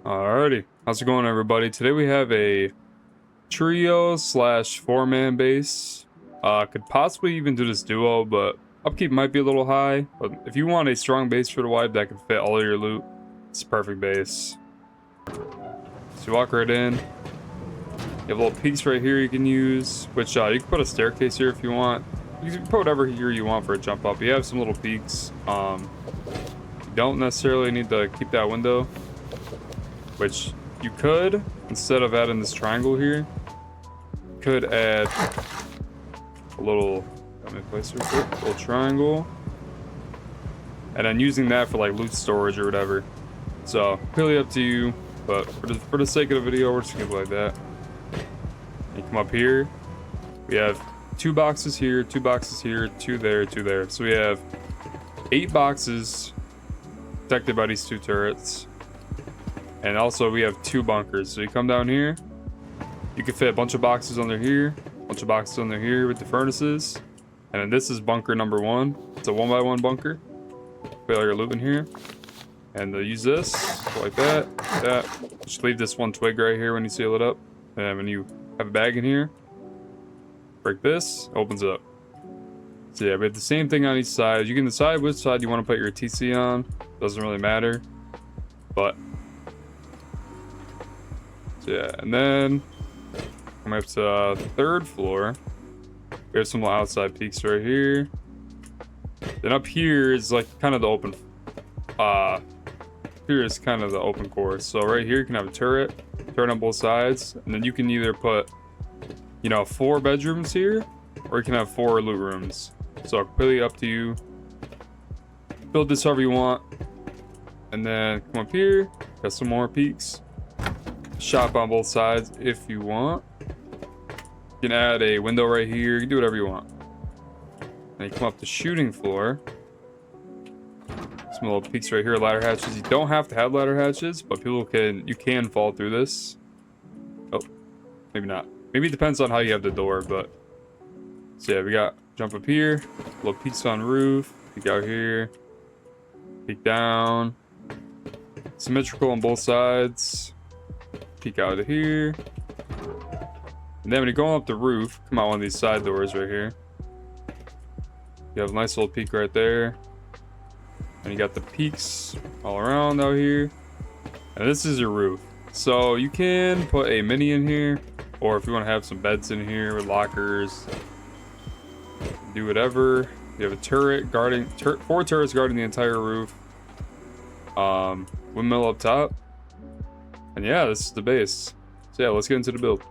Alrighty, how's it going, everybody? Today we have a trio slash four-man base. Could possibly even do this duo, but upkeep might be a little high. But if you want a strong base for the wipe that can fit all of your loot, it's a perfect base. So you walk right in. You have little peaks right here you can use, which you can put a staircase here if you want. You can put whatever here you want for a jump up. You have some little peaks. You don't necessarily need to keep that window, which you could, instead of adding this triangle here, could add a little, let me place it real quick, little triangle, and then using that for like loot storage or whatever. So completely up to you, but for the sake of the video, we're just gonna go like that. You come up here, we have 2 boxes here, 2 boxes here, 2 there, 2 there. So we have 8 boxes protected by these 2 turrets. And also we have 2 bunkers. So you come down here, you can fit a bunch of boxes under here, a bunch of boxes under here with the furnaces. And then this is bunker number 1. It's a 1x1 bunker. Put all your loot in here. And use this, like that, like that. Just leave this 1 twig right here when you seal it up. And when you have a bag in here, break this, opens up. So yeah, we have the same thing on each side. You can decide which side you want to put your TC on. Doesn't really matter. But yeah, and then come up to the 3rd floor. We have some outside peaks right here. Then up here is like kind of the open. Here is kind of the open core. So right here you can have a turret on both sides, and then you can either put, 4 bedrooms here, or you can have 4 loot rooms. So completely up to you. Build this however you want, and then come up here. Got some more peaks. Shop on both sides if you want. You can add a window right here. You can do whatever you want. And you come up the shooting floor. Some little peaks right here, ladder hatches. You don't have to have ladder hatches, but you can fall through this. Oh, maybe not. Maybe it depends on how you have the door, but so yeah, we got jump up here, little peaks on roof, peek out here, peek down, symmetrical on both sides. Peek out of here. And then when you go up the roof, come out one of these side doors right here. You have a nice little peak right there. And you got the peaks all around out here. And this is your roof. So you can put a mini in here, or if you want to have some beds in here with lockers, do whatever. You have a turret guarding, 4 turrets guarding the entire roof. Windmill up top. And yeah, this is the base. So yeah, let's get into the build.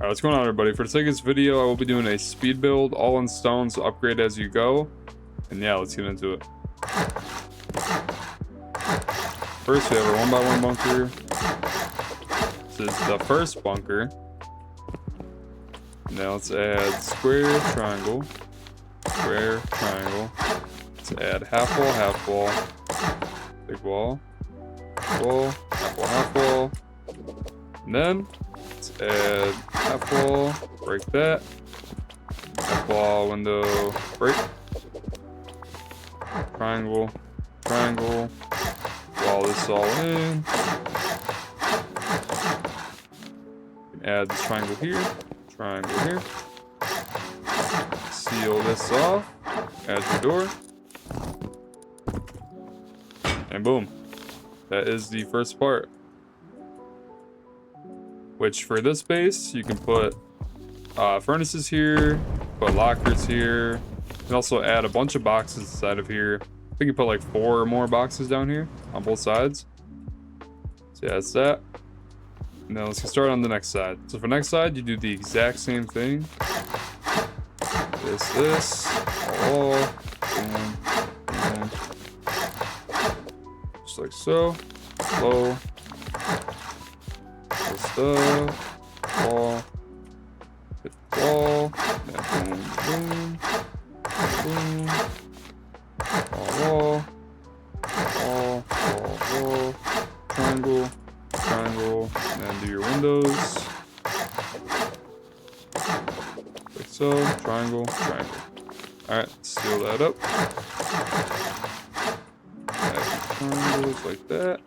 Alright, what's going on, everybody? For the sake of this video, I will be doing a speed build, all in stone, so upgrade as you go. And yeah, let's get into it. First, we have a 1x1 bunker. This is the first bunker. Now let's add square, triangle, square, triangle. Let's add half wall, big wall, half wall, half wall. And then let's add half wall, break that. Half wall, window, break. Triangle, triangle. Wall this all in. You can add this triangle here, triangle here. Seal this off. Add your door. And boom. That is the first part. Which for this base, you can put furnaces here, put lockers here. You can also add a bunch of boxes inside of here. I think you put like 4 or more boxes down here on both sides. So yeah, that's that. Now let's get started on the next side. So for next side, you do the exact same thing. This, all, boom, boom. Just like so. Low. Stuff. Wall. Hit the wall. Then boom, boom. Boom. Wall. Wall. Wall. Wall. Triangle. Triangle. And then do your windows. Like so. Triangle. Triangle. Alright, seal that up. Add triangles like that.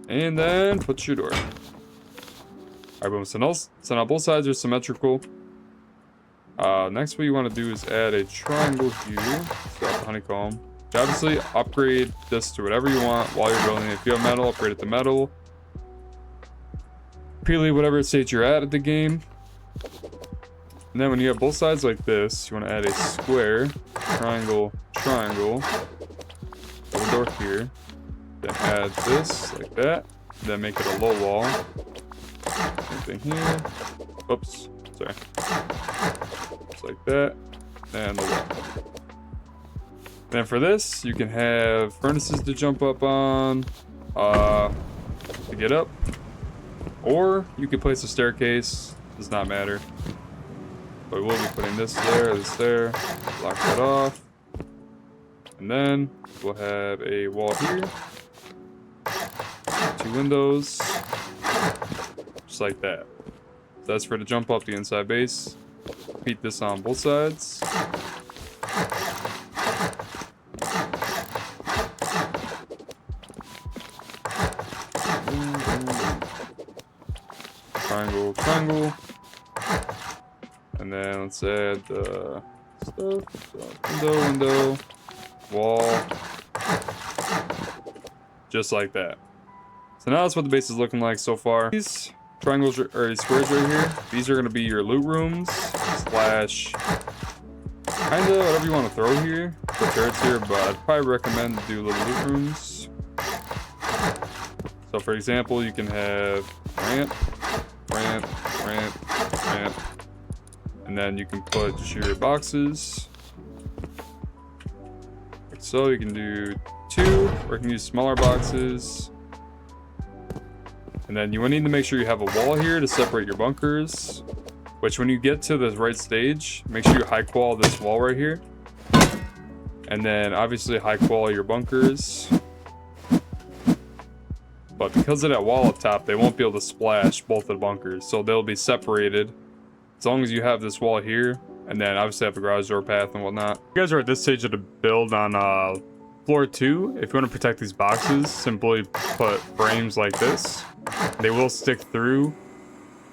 And then put your door. Alright, boom. So now both sides are symmetrical. Next, what you want to do is add a triangle here. Stop the honeycomb. So obviously, upgrade this to whatever you want while you're building it. If you have metal, upgrade it to metal. Repeatedly, whatever stage you're at the game. And then when you have both sides like this, you want to add a square, triangle, triangle. Double door here. Then add this like that. Then make it a low wall. Same thing here. Oops, sorry. Just like that. And the wall. Then for this, you can have furnaces to jump up on, to get up. Or you can place a staircase. Does not matter. But we'll be putting this there, lock that off. And then we'll have a wall here. 2 windows. Just like that. So that's for to jump up the inside base. Repeat this on both sides. Triangle, triangle. And then let's add the stuff. So window, wall. Just like that. So now that's what the base is looking like so far. These triangles or these squares right here, these are going to be your loot rooms slash kind of whatever you want to throw here. Put turrets here, but I'd probably recommend to do little loot rooms. So for example, you can have ramp, ramp, ramp, ramp. And then you can put your boxes. Like so, you can do 2, or you can use smaller boxes. And then you will need to make sure you have a wall here to separate your bunkers. Which when you get to the right stage, make sure you high qual this wall right here. And then obviously high qual your bunkers. But because of that wall up top, they won't be able to splash both of the bunkers. So they'll be separated. As long as you have this wall here, and then obviously have a garage door path and whatnot. You guys are at this stage of the build on floor 2. If you want to protect these boxes, simply put frames like this. They will stick through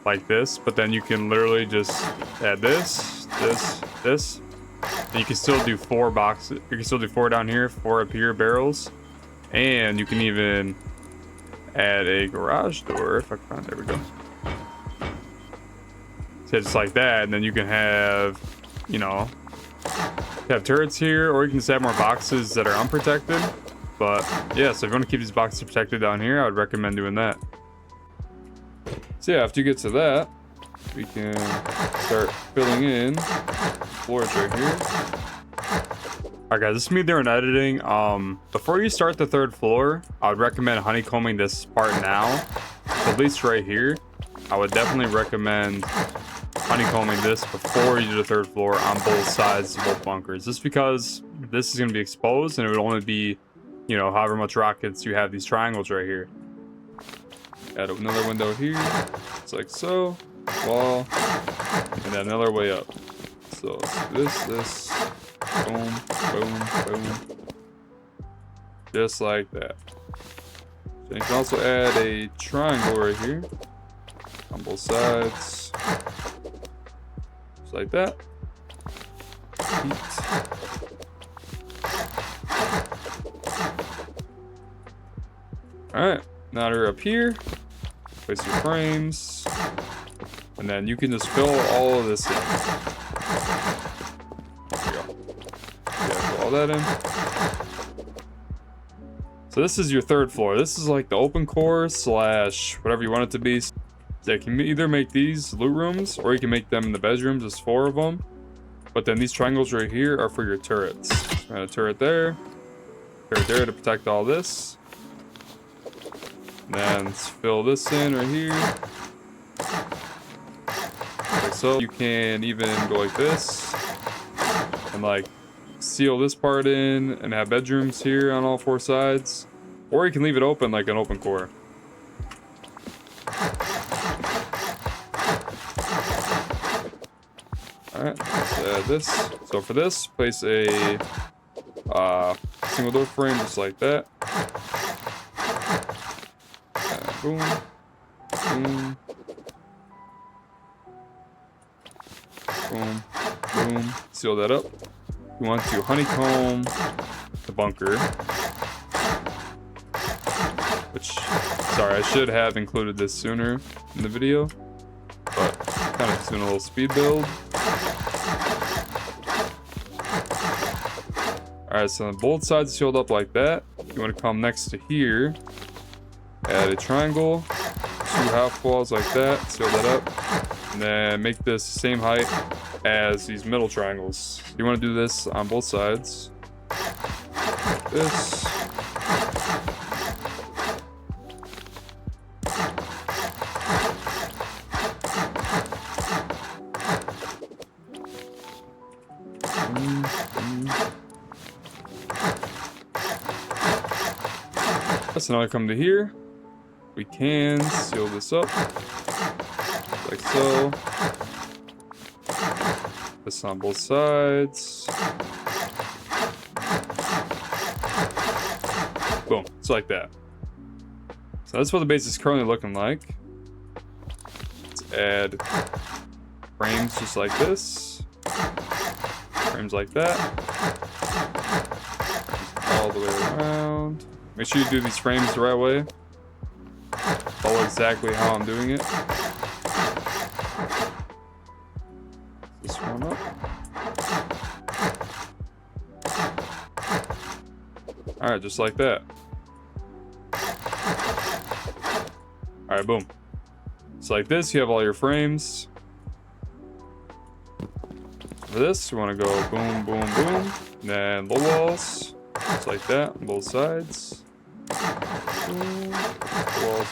like this, but then you can literally just add this, this, this. And you can still do 4 boxes. You can still do 4 down here, 4 up here, barrels. And you can even add a garage door. If I can find, there we go. So just like that, and then you can have, you know, have turrets here, or you can just have more boxes that are unprotected. But yeah, so if you want to keep these boxes protected down here, I would recommend doing that. So yeah, after you get to that, we can start filling in floors right here. Alright guys, this is me doing editing. Before you start the 3rd floor, I would recommend honeycombing this part now. So at least right here, I would definitely recommend honeycombing this before you do the 3rd floor on both sides of both bunkers. Just because this is going to be exposed and it would only be, you know, however much rockets you have these triangles right here. Add another window here. It's like so. Wall. And then another way up. So this. Boom, boom, boom. Just like that. So you can also add a triangle right here on both sides. Just like that. Alright, now they're up here. Place your frames. And And then you can just fill all of this in. There you go. Yeah, fill all that in. So this is your third floor. This is like the open core slash whatever you want it to be. They can either make these loot rooms or you can make them in the bedrooms. There's 4 of them. But then these triangles right here are for your turrets. And a turret there to protect all this. And then let's fill this in right here. Like so. You can even go like this and like seal this part in and have bedrooms here on all 4 sides. Or you can leave it open like an open core. Alright, let's add this. So for this, place a single door frame just like that. Boom. Boom. Boom. Boom. Seal that up. You want to honeycomb the bunker. Which, sorry, I should have included this sooner in the video. But kind of just doing a little speed build. Alright, so on both sides sealed up like that. You want to come next to here. Add a triangle. 2 half walls like that. Seal that up. And then make this the same height as these middle triangles. You want to do this on both sides. Like this. So now I come to here. We can seal this up. Like so. This on both sides. Boom. It's like that. So that's what the base is currently looking like. Let's add frames just like this. Frames like that. All the way around. Make sure you do these frames the right way. Follow exactly how I'm doing it. This one up. Alright, just like that. Alright, boom. So like this, you have all your frames. For this, you want to go boom, boom, boom. And then low walls. Just like that on both sides.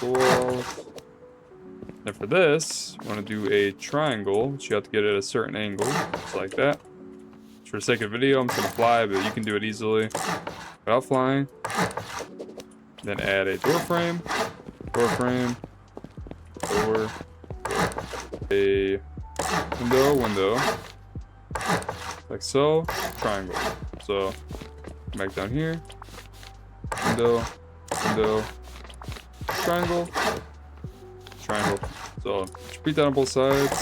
Walls. And for this, you want to do a triangle, which you have to get at a certain angle, just like that. For the sake of video, I'm just going to fly, but you can do it easily without flying. Then add a door frame, door, a window, like so, triangle. So, back down here, window, triangle. So just repeat that on both sides.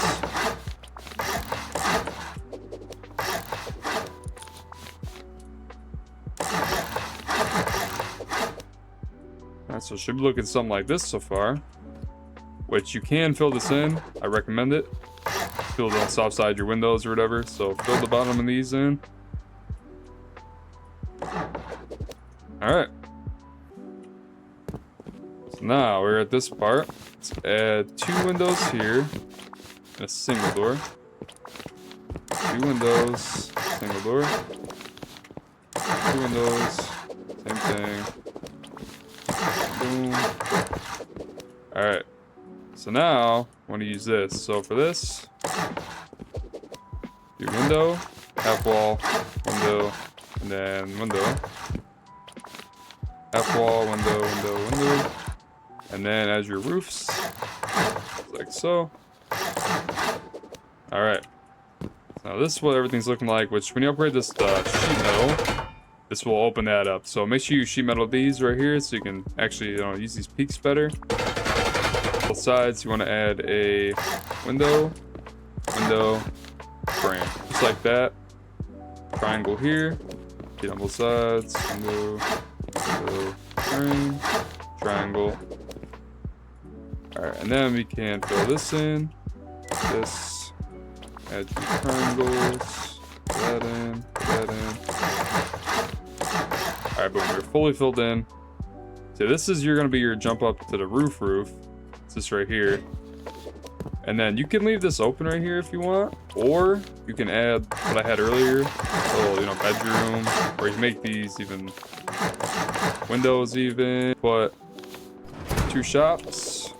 Alright, so it should be looking something like this so far. Which you can fill this in. I recommend it. Fill it on the soft side your windows or whatever. So fill the bottom of these in. Alright. So now we're at this part. Let's add 2 windows here. And a single door. 2 windows, single door. 2 windows, same thing. Boom. Alright. So now I want to use this. So for this, do window, half wall, window, and then window. Half wall, window. And then as your roofs, like so. Alright. Now this is what everything's looking like, which when you upgrade this sheet metal, this will open that up. So make sure you sheet metal these right here so you can actually use these peaks better. Both sides, you want to add a window, frame. Just like that. Triangle here. Get on both sides. Window, frame, triangle. Alright, and then we can fill this in. this. Add your triangles. Put that in. Put that in. Alright, boom. We're fully filled in. So this is gonna be your jump up to the roof. It's this right here. And then you can leave this open right here if you want, or you can add what I had earlier, a little, bedroom, or you can make these even windows even. Put 2 shops.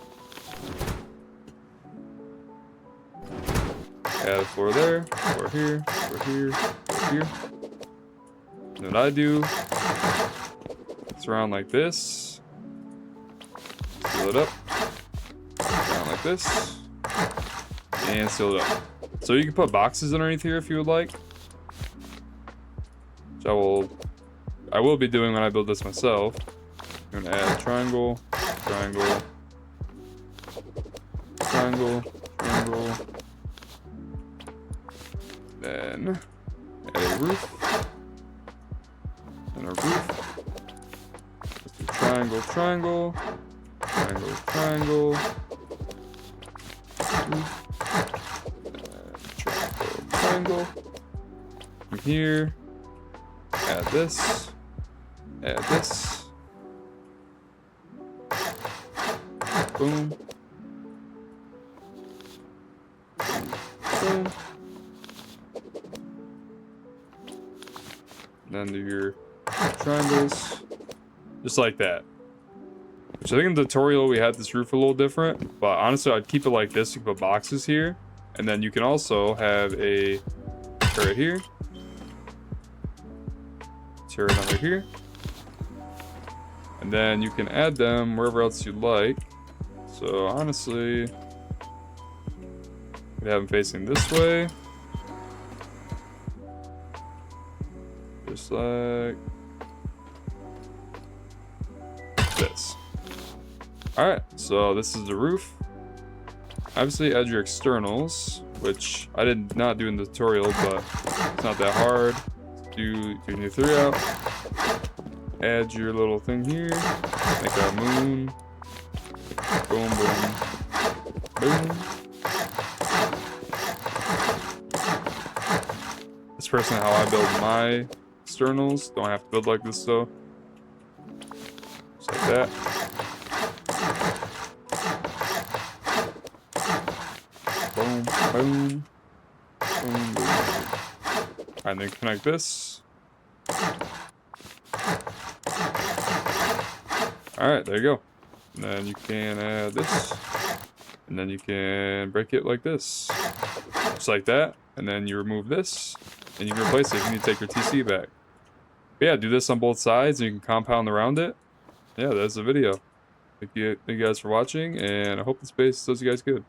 Add a floor there, floor here, floor here, floor here. And what I do, surround like this, seal it up, surround like this, and seal it up. So you can put boxes underneath here if you would like. Which I will be doing when I build this myself. I'm gonna add triangle, triangle, triangle, triangle. Then add a roof. And a roof. Let's do triangle, triangle, triangle, triangle. Roof. Triangle, triangle. From here, add this, add this. Boom. Boom. Then do your triangles, just like that. Which I think in the tutorial we had this roof a little different, but honestly I'd keep it like this. You can put boxes here, and then you can also have a turret here, turret under here, and then you can add them wherever else you like. So honestly, we have them facing this way, just like this. Alright, so this is the roof. Obviously add your externals, which I did not do in the tutorial, but it's not that hard. Do your 3 out. Add your little thing here. Make a moon. Boom, boom, boom. This personally how I build my externals. Don't have to build like this though. Just like that. Boom, boom, boom, boom. And then connect this. Alright, there you go. And then you can add this. And then you can break it like this. Just like that. And then you remove this. And you can replace it if you need to take your TC back. But yeah, do this on both sides and you can compound around it. Yeah, that's the video. Thank you guys for watching, and I hope this base does you guys good.